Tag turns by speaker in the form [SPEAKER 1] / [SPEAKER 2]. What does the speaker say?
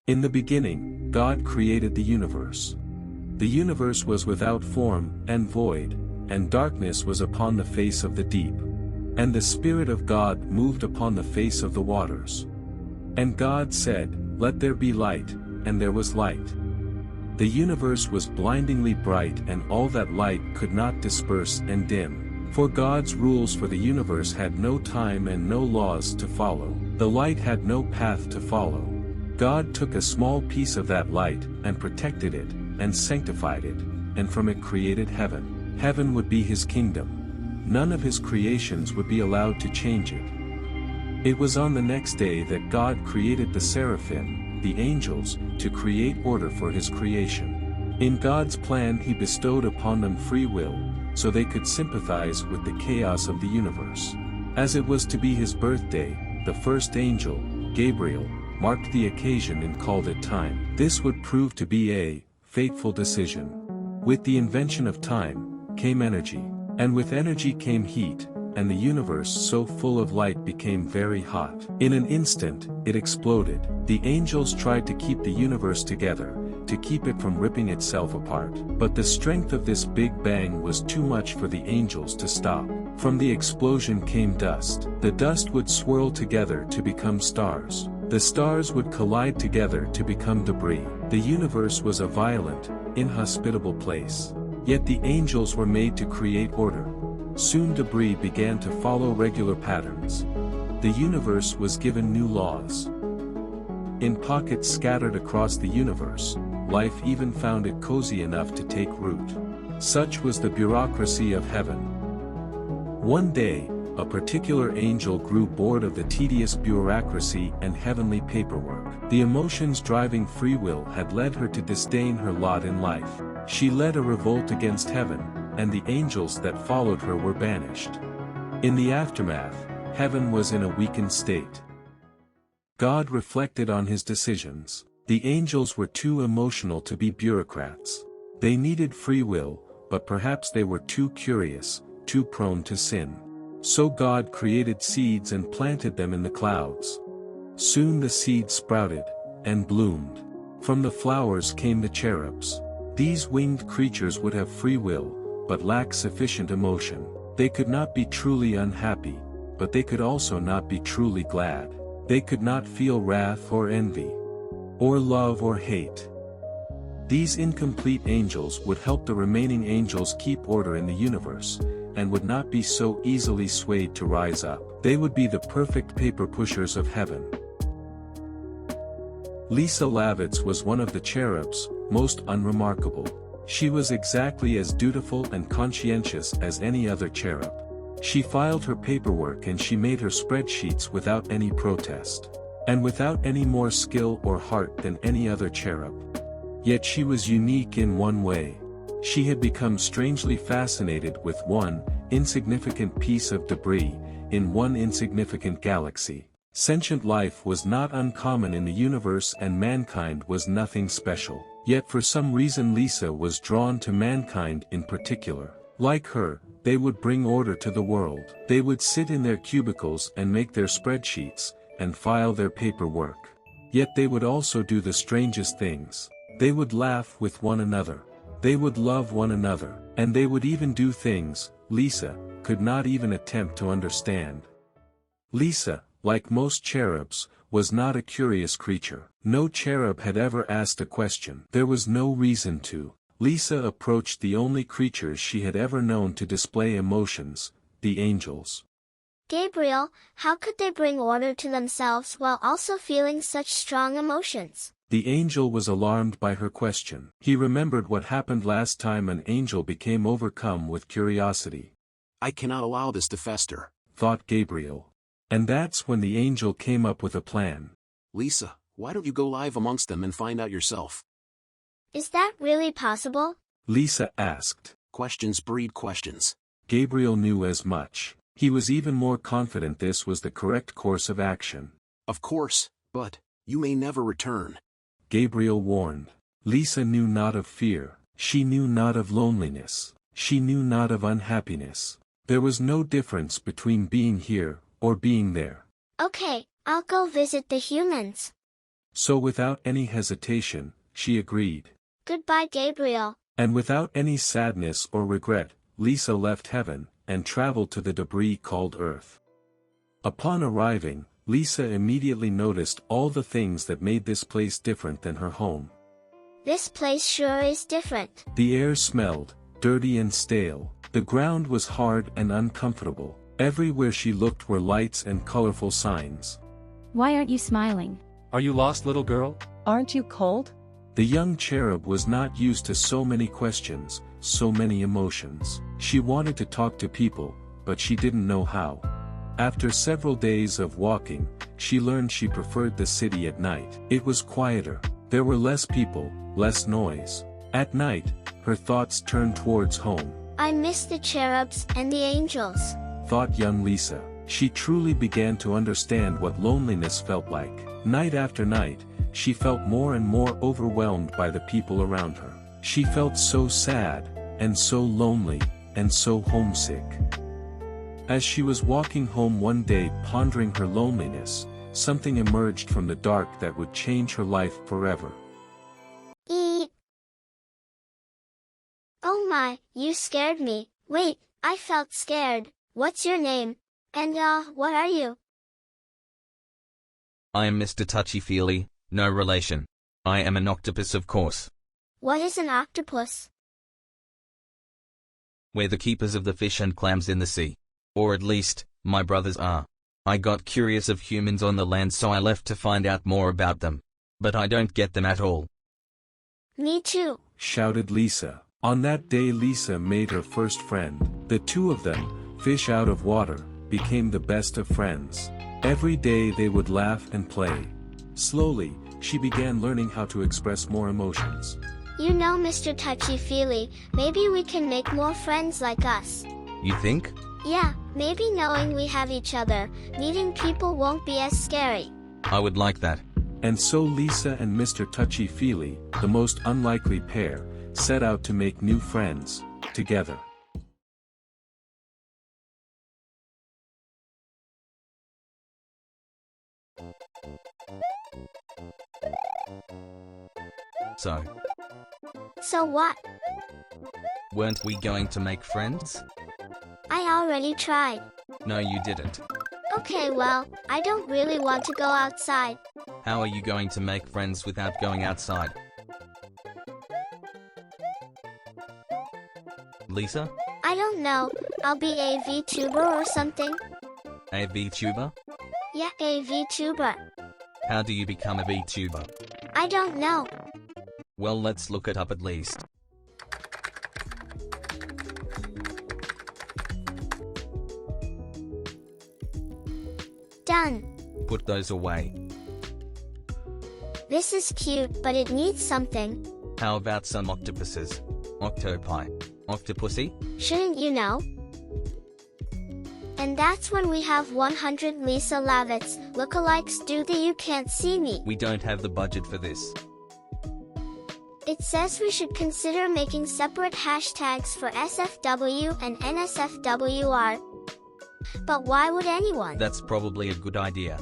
[SPEAKER 1] In the beginning, God created the universe. The universe was without form and void, and darkness was upon the face of the deep. And the Spirit of God moved upon the face of the waters. And God said, "Let there be light," and there was light. The universe was blindingly bright, and all that light could not disperse and dim. For God's rules for the universe had no time and no laws to follow. The light had no path to follow. God took a small piece of that light, and protected it, and sanctified it, and from it created heaven. Heaven would be his kingdom. None of his creations would be allowed to change it. It was on the next day that God created the seraphim, the angels, to create order for his creation. In God's plan he bestowed upon them free will, so they could sympathize with the chaos of the universe. As it was to be his birthday, the first angel, Gabriel, marked the occasion and called it time. This would prove to be a fateful decision. With the invention of time, came energy. And with energy came heat, and the universe so full of light became very hot. In an instant, it exploded. The angels tried to keep the universe together, to keep it from ripping itself apart. But the strength of this big bang was too much for the angels to stop. From the explosion came dust. The dust would swirl together to become stars. The stars would collide together to become debris. The universe was a violent, inhospitable place. Yet the angels were made to create order. Soon debris began to follow regular patterns. The universe was given new laws. In pockets scattered across the universe, life even found it cozy enough to take root. Such was the bureaucracy of heaven. One day, a particular angel grew bored of the tedious bureaucracy and heavenly paperwork. The emotions driving free will had led her to disdain her lot in life. She led a revolt against heaven, and the angels that followed her were banished. In the aftermath, heaven was in a weakened state. God reflected on his decisions. The angels were too emotional to be bureaucrats. They needed free will, but perhaps they were too curious, too prone to sin. So God created seeds and planted them in the clouds. Soon the seeds sprouted, and bloomed. From the flowers came the cherubs. These winged creatures would have free will, but lack sufficient emotion. They could not be truly unhappy, but they could also not be truly glad. They could not feel wrath or envy, or love or hate. These incomplete angels would help the remaining angels keep order in the universe, and would not be so easily swayed to rise up. They would be the perfect paper pushers of heaven. Lisa Lavitz was one of the cherubs, most unremarkable. She was exactly as dutiful and conscientious as any other cherub. She filed her paperwork and she made her spreadsheets without any protest. And without any more skill or heart than any other cherub. Yet she was unique in one way. She had become strangely fascinated with one insignificant piece of debris in one insignificant galaxy. Sentient life was not uncommon in the universe and mankind was nothing special. Yet for some reason Lisa was drawn to mankind in particular. Like her, they would bring order to the world. They would sit in their cubicles and make their spreadsheets, and file their paperwork. Yet they would also do the strangest things. They would laugh with one another. They would love one another. And they would even do things Lisa could not even attempt to understand. Lisa, like most cherubs, was not a curious creature. No cherub had ever asked a question. There was no reason to. Lisa approached the only creatures she had ever known to display emotions, the angels.
[SPEAKER 2] Gabriel, how could they bring order to themselves while also feeling such strong emotions?
[SPEAKER 1] The angel was alarmed by her question. He remembered what happened last time an angel became overcome with curiosity.
[SPEAKER 3] I cannot allow this to fester,
[SPEAKER 1] thought Gabriel. And that's when the angel came up with a plan.
[SPEAKER 3] Lisa, why don't you go live amongst them and find out yourself?
[SPEAKER 2] Is that really possible?
[SPEAKER 1] Lisa asked.
[SPEAKER 3] Questions breed questions.
[SPEAKER 1] Gabriel knew as much. He was even more confident this was the correct course of action.
[SPEAKER 3] Of course, but you may never return.
[SPEAKER 1] Gabriel warned. Lisa knew not of fear. She knew not of loneliness. She knew not of unhappiness. There was no difference between being here or being there.
[SPEAKER 2] Okay, I'll go visit the humans.
[SPEAKER 1] So without any hesitation, she agreed.
[SPEAKER 2] Goodbye, Gabriel.
[SPEAKER 1] And without any sadness or regret, Lisa left heaven, and traveled to the debris called Earth. Upon arriving, Lisa immediately noticed all the things that made this place different than her home.
[SPEAKER 2] This place sure is different.
[SPEAKER 1] The air smelled dirty and stale. The ground was hard and uncomfortable. Everywhere she looked were lights and colorful signs.
[SPEAKER 4] Why aren't you smiling?
[SPEAKER 5] Are you lost, little girl?
[SPEAKER 6] Aren't you cold?
[SPEAKER 1] The young cherub was not used to so many questions, so many emotions. She wanted to talk to people, but she didn't know how. After several days of walking, she learned she preferred the city at night. It was quieter. There were less people, less noise. At night, her thoughts turned towards home.
[SPEAKER 2] I miss the cherubs and the angels,
[SPEAKER 1] thought young Lisa. She truly began to understand what loneliness felt like. Night after night, she felt more and more overwhelmed by the people around her. She felt so sad, and so lonely, and so homesick. As she was walking home one day pondering her loneliness, something emerged from the dark that would change her life forever.
[SPEAKER 2] Eep. Oh my, you scared me. Wait, I felt scared. What's your name? And what are you?
[SPEAKER 7] I am Mr. Touchy-Feely, no relation. I am an octopus, of course.
[SPEAKER 2] What is an octopus?
[SPEAKER 7] We're the keepers of the fish and clams in the sea. Or at least, my brothers are. I got curious of humans on the land, so I left to find out more about them. But I don't get them at all.
[SPEAKER 2] Me too,
[SPEAKER 1] shouted Lisa. On that day Lisa made her first friend. The two of them, fish out of water, became the best of friends. Every day they would laugh and play. Slowly, she began learning how to express more emotions.
[SPEAKER 2] You know, Mr. Touchy-Feely, maybe we can make more friends like us.
[SPEAKER 7] You think?
[SPEAKER 2] Yeah, maybe knowing we have each other, meeting people won't be as scary.
[SPEAKER 7] I would like that.
[SPEAKER 1] And so Lisa and Mr. Touchy-Feely, the most unlikely pair, set out to make new friends, together.
[SPEAKER 2] So what?
[SPEAKER 7] Weren't we going to make friends?
[SPEAKER 2] I already tried.
[SPEAKER 7] No, you didn't.
[SPEAKER 2] Okay, well, I don't really want to go outside.
[SPEAKER 7] How are you going to make friends without going outside? Lisa?
[SPEAKER 2] I don't know. I'll be a VTuber or something.
[SPEAKER 7] A VTuber?
[SPEAKER 2] Yeah, a VTuber.
[SPEAKER 7] How do you become a VTuber?
[SPEAKER 2] I don't know.
[SPEAKER 7] Well, let's look it up at least.
[SPEAKER 2] Done.
[SPEAKER 7] Put those away.
[SPEAKER 2] This is cute, but it needs something.
[SPEAKER 7] How about some octopuses? Octopi. Octopussy?
[SPEAKER 2] Shouldn't you know? And that's when we have 100 Lisa Lavitz lookalikes do the You Can't See Me.
[SPEAKER 7] We don't have the budget for this.
[SPEAKER 2] It says we should consider making separate hashtags for SFW and NSFWR. But why would anyone?
[SPEAKER 7] That's probably a good idea.